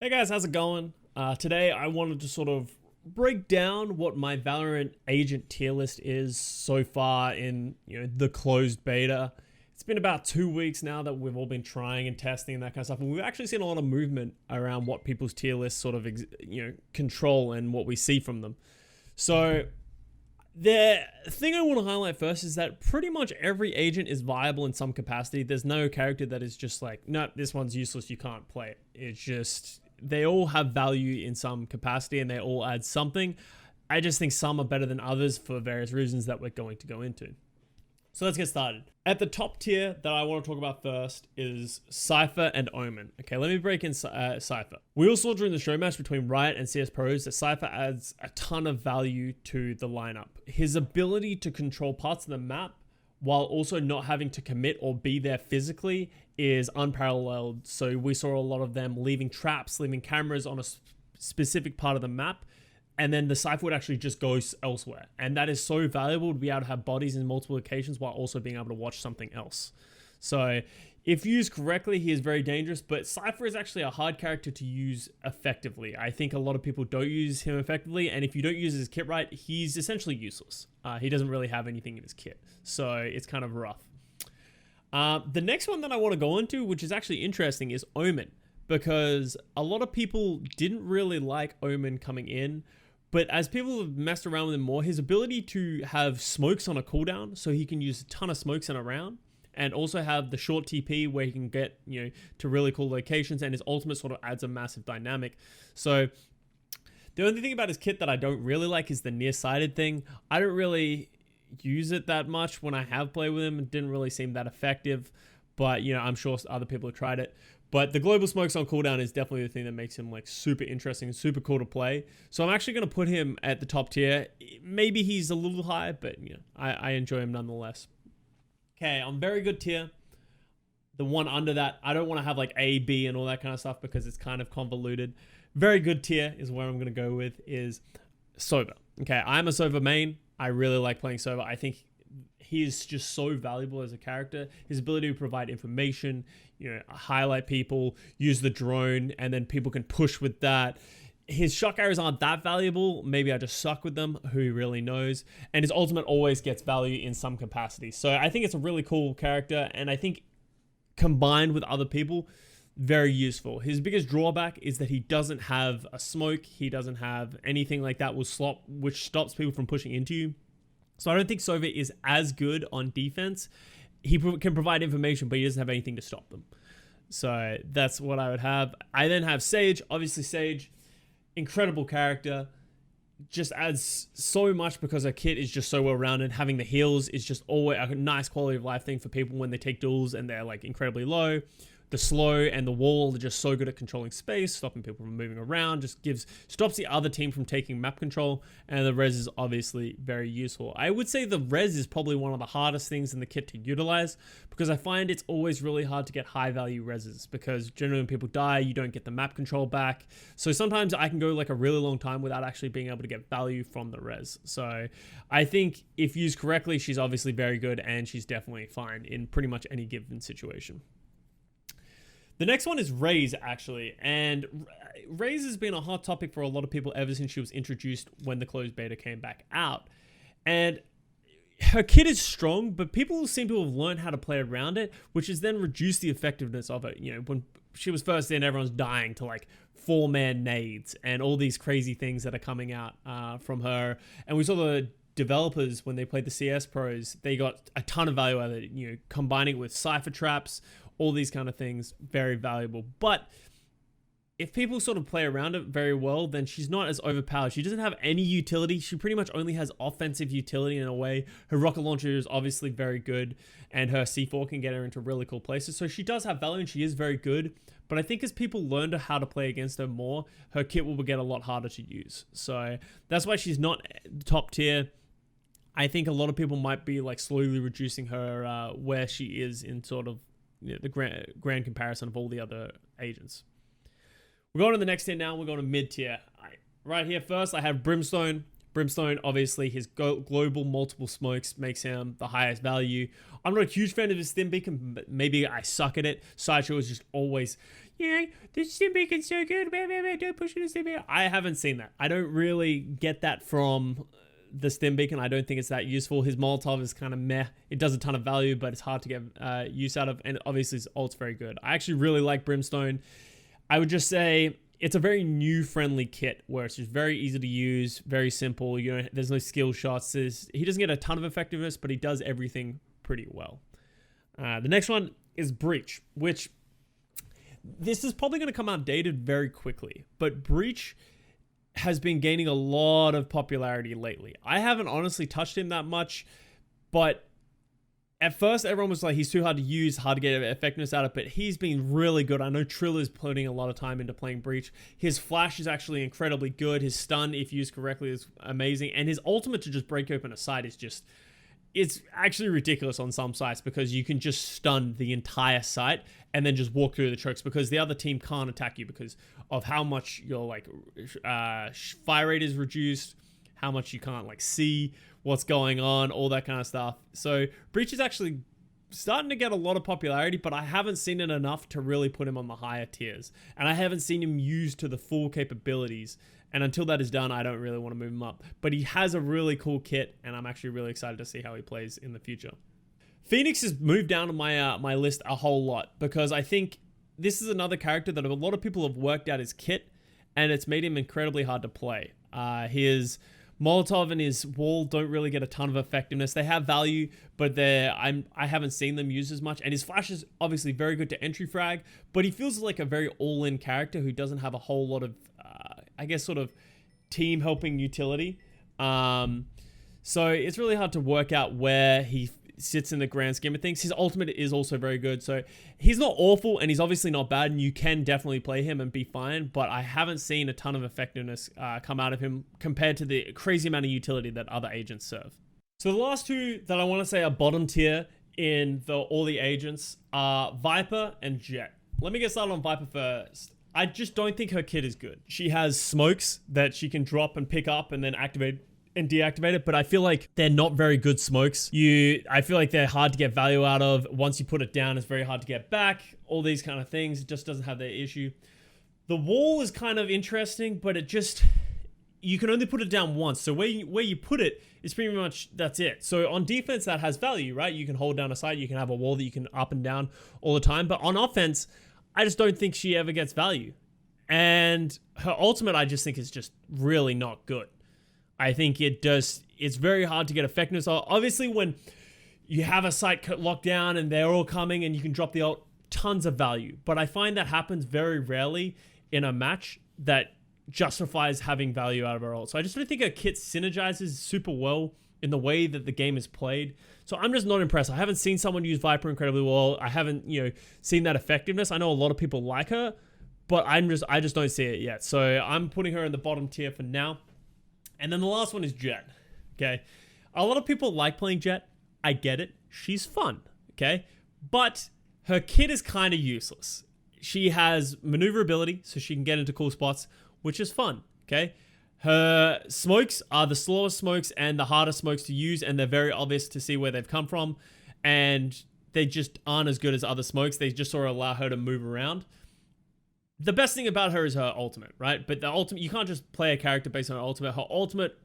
Hey guys, how's it going? Today I wanted to sort of break down what my Valorant agent tier list is so far in the closed beta. It's been about 2 weeks now that we've all been trying and testing and that kind of stuff, and we've actually seen a lot of movement around what people's tier lists sort of control and what we see from them. So the thing I want to highlight first is that pretty much every agent is viable in some capacity. There's no character that is just like, no, this one's useless, you can't play it. It's just, they all have value in some capacity and they all add something. I just think some are better than others for various reasons that we're going to go into. So let's get started. At the top tier that I want to talk about first is Cypher and Omen. Okay, let me break in Cypher. We all saw during the show match between Riot and CS Pros that Cypher adds a ton of value to the lineup. His ability to control parts of the map while also not having to commit or be there physically is unparalleled. So we saw a lot of them leaving traps, leaving cameras on a specific part of the map, and then the Cypher would actually just go elsewhere. And that is so valuable to be able to have bodies in multiple locations while also being able to watch something else. So if used correctly, he is very dangerous, but Cypher is actually a hard character to use effectively. I think a lot of people don't use him effectively, and if you don't use his kit right, he's essentially useless. He doesn't really have anything in his kit, so it's kind of rough. The next one that I want to go into, which is actually interesting, is Omen, because a lot of people didn't really like Omen coming in. But as people have messed around with him more, his ability to have smokes on a cooldown, so he can use a ton of smokes in a round, and also have the short TP where he can get, to really cool locations, and his ultimate sort of adds a massive dynamic. So the only thing about his kit that I don't really like is the nearsighted thing. I don't really use it that much when I have played with him. It didn't really seem that effective, but I'm sure other people have tried it. But the global smokes on cooldown is definitely the thing that makes him like super interesting and super cool to play. So I'm actually going to put him at the top tier. Maybe he's a little high, but I enjoy him nonetheless. Okay, on very good tier, the one under that, I don't want to have like A, B, and all that kind of stuff because it's kind of convoluted. Very good tier is where I'm going to go with is Sova. Okay, I'm a Sova main. I really like playing Sova. I think he is just so valuable as a character. His ability to provide information, highlight people, use the drone, and then people can push with that. His shock arrows aren't that valuable. Maybe I just suck with them. Who really knows? And his ultimate always gets value in some capacity. So I think it's a really cool character, and I think combined with other people, very useful. His biggest drawback is that he doesn't have a smoke. He doesn't have anything like that which stops people from pushing into you. So I don't think Sova is as good on defense. He can provide information, but he doesn't have anything to stop them. So that's what I would have. I then have Sage. Obviously, Sage, incredible character. Just adds so much because her kit is just so well rounded. Having the heals is just always a nice quality of life thing for people when they take duels and they're like incredibly low. The slow and the wall are just so good at controlling space, stopping people from moving around, stops the other team from taking map control, and the res is obviously very useful. I would say the res is probably one of the hardest things in the kit to utilize because I find it's always really hard to get high value reses because generally when people die, you don't get the map control back. So sometimes I can go like a really long time without actually being able to get value from the res. So I think if used correctly, she's obviously very good and she's definitely fine in pretty much any given situation. The next one is Raze, actually, and Raze has been a hot topic for a lot of people ever since she was introduced when the closed beta came back out. And her kit is strong, but people seem to have learned how to play around it, which has then reduced the effectiveness of it. When she was first in, everyone's dying to like 4-man nades and all these crazy things that are coming out from her. And we saw the developers, when they played the CS Pros, they got a ton of value out of it, combining it with Cypher traps, all these kind of things, very valuable. But if people sort of play around it very well, then she's not as overpowered. She doesn't have any utility. She pretty much only has offensive utility in a way. Her rocket launcher is obviously very good, and her C4 can get her into really cool places. So she does have value, and she is very good. But I think as people learn how to play against her more, her kit will get a lot harder to use. So that's why she's not top tier. I think a lot of people might be like slowly reducing her where she is in sort of the grand comparison of all the other agents. We're going to the next tier now. We're going to mid tier. Right here first, I have Brimstone. Brimstone, obviously, his global multiple smokes makes him the highest value. I'm not a huge fan of his stim beacon, but maybe I suck at it. Sideshow is just always, yeah, this stim beacon's so good. Don't push it, stim beacon. I haven't seen that. I don't really get that from the stim beacon. I don't think it's that useful. His Molotov is kind of meh. It does a ton of value, but it's hard to get use out of. And obviously, his ult's very good. I actually really like Brimstone. I would just say it's a very new friendly kit where it's just very easy to use, very simple. You know, there's no skill shots. He doesn't get a ton of effectiveness, but he does everything pretty well. The next one is Breach, which this is probably going to come outdated very quickly, but Breach has been gaining a lot of popularity lately. I haven't honestly touched him that much, but at first, everyone was like, he's too hard to use, hard to get effectiveness out of, but he's been really good. I know Trill is putting a lot of time into playing Breach. His flash is actually incredibly good. His stun, if used correctly, is amazing. And his ultimate to just break open a site is just, it's actually ridiculous on some sites because you can just stun the entire site and then just walk through the chokes because the other team can't attack you because of how much your like fire rate is reduced, how much you can't like see what's going on, all that kind of stuff. So Breach is actually starting to get a lot of popularity, but I haven't seen it enough to really put him on the higher tiers. And I haven't seen him used to the full capabilities. And until that is done, I don't really want to move him up. But he has a really cool kit, and I'm actually really excited to see how he plays in the future. Phoenix has moved down on my list a whole lot because I think this is another character that a lot of people have worked out his kit, and it's made him incredibly hard to play. His Molotov and his wall don't really get a ton of effectiveness. They have value, but I haven't seen them used as much. And his flash is obviously very good to entry frag, but he feels like a very all-in character who doesn't have a whole lot of, I guess, sort of team helping utility. So it's really hard to work out where he sits in the grand scheme of things. His ultimate is also very good. So he's not awful and he's obviously not bad and you can definitely play him and be fine, but I haven't seen a ton of effectiveness come out of him compared to the crazy amount of utility that other agents serve. So the last two that I want to say are bottom tier in all the agents are Viper and Jett. Let me get started on Viper first. I just don't think her kit is good. She has smokes that she can drop and pick up and then activate and deactivate it, but I feel like they're not very good smokes. I feel like they're hard to get value out of. Once you put it down, it's very hard to get back. All these kind of things. It just doesn't have that issue. The wall is kind of interesting, but you can only put it down once. So where you put it is pretty much, that's it. So on defense, that has value, right? You can hold down a site. You can have a wall that you can up and down all the time. But on offense, I just don't think she ever gets value. And her ultimate, I just think is just really not good. I think it's very hard to get effectiveness. Obviously, when you have a site locked down and they're all coming and you can drop the ult, tons of value. But I find that happens very rarely in a match that justifies having value out of her ult. So I just don't think her kit synergizes super well in the way that the game is played. So I'm just not impressed. I haven't seen someone use Viper incredibly well. I haven't, seen that effectiveness. I know a lot of people like her, but I just don't see it yet. So I'm putting her in the bottom tier for now. And then the last one is Jett, okay? A lot of people like playing Jett. I get it. She's fun, okay? But her kit is kind of useless. She has maneuverability, so she can get into cool spots, which is fun, okay? Her smokes are the slowest smokes and the hardest smokes to use, and they're very obvious to see where they've come from, and they just aren't as good as other smokes. They just sort of allow her to move around. The best thing about her is her ultimate, right? But the ultimate, you can't just play a character based on her ultimate. Her ultimate,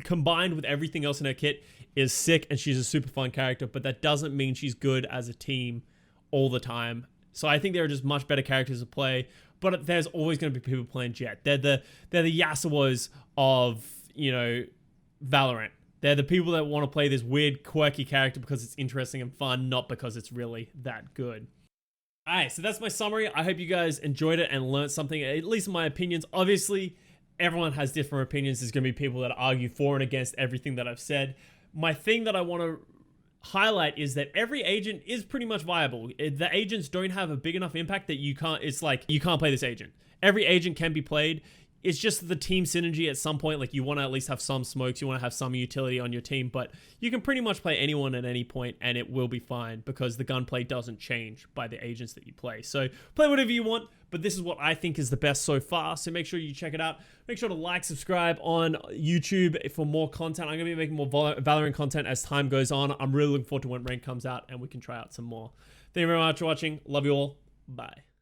combined with everything else in her kit, is sick, and she's a super fun character, but that doesn't mean she's good as a team all the time. So I think there are just much better characters to play, but there's always going to be people playing Jett. They're the Yasuos of, Valorant. They're the people that want to play this weird, quirky character because it's interesting and fun, not because it's really that good. Alright, so that's my summary. I hope you guys enjoyed it and learned something, at least my opinions. Obviously, everyone has different opinions. There's going to be people that argue for and against everything that I've said. My thing that I want to highlight is that every agent is pretty much viable. The agents don't have a big enough impact that you can't play this agent. Every agent can be played. it's just the team synergy at some point. Like, you want to at least have some smokes, you want to have some utility on your team, but you can pretty much play anyone at any point and it will be fine because the gunplay doesn't change by the agents that you play. So play whatever you want, but this is what I think is the best so far. So make sure you check it out. Make sure to like, subscribe on YouTube for more content. I'm going to be making more Valorant content as time goes on. I'm really looking forward to when rank comes out and we can try out some more. Thank you very much for watching. Love you all. Bye.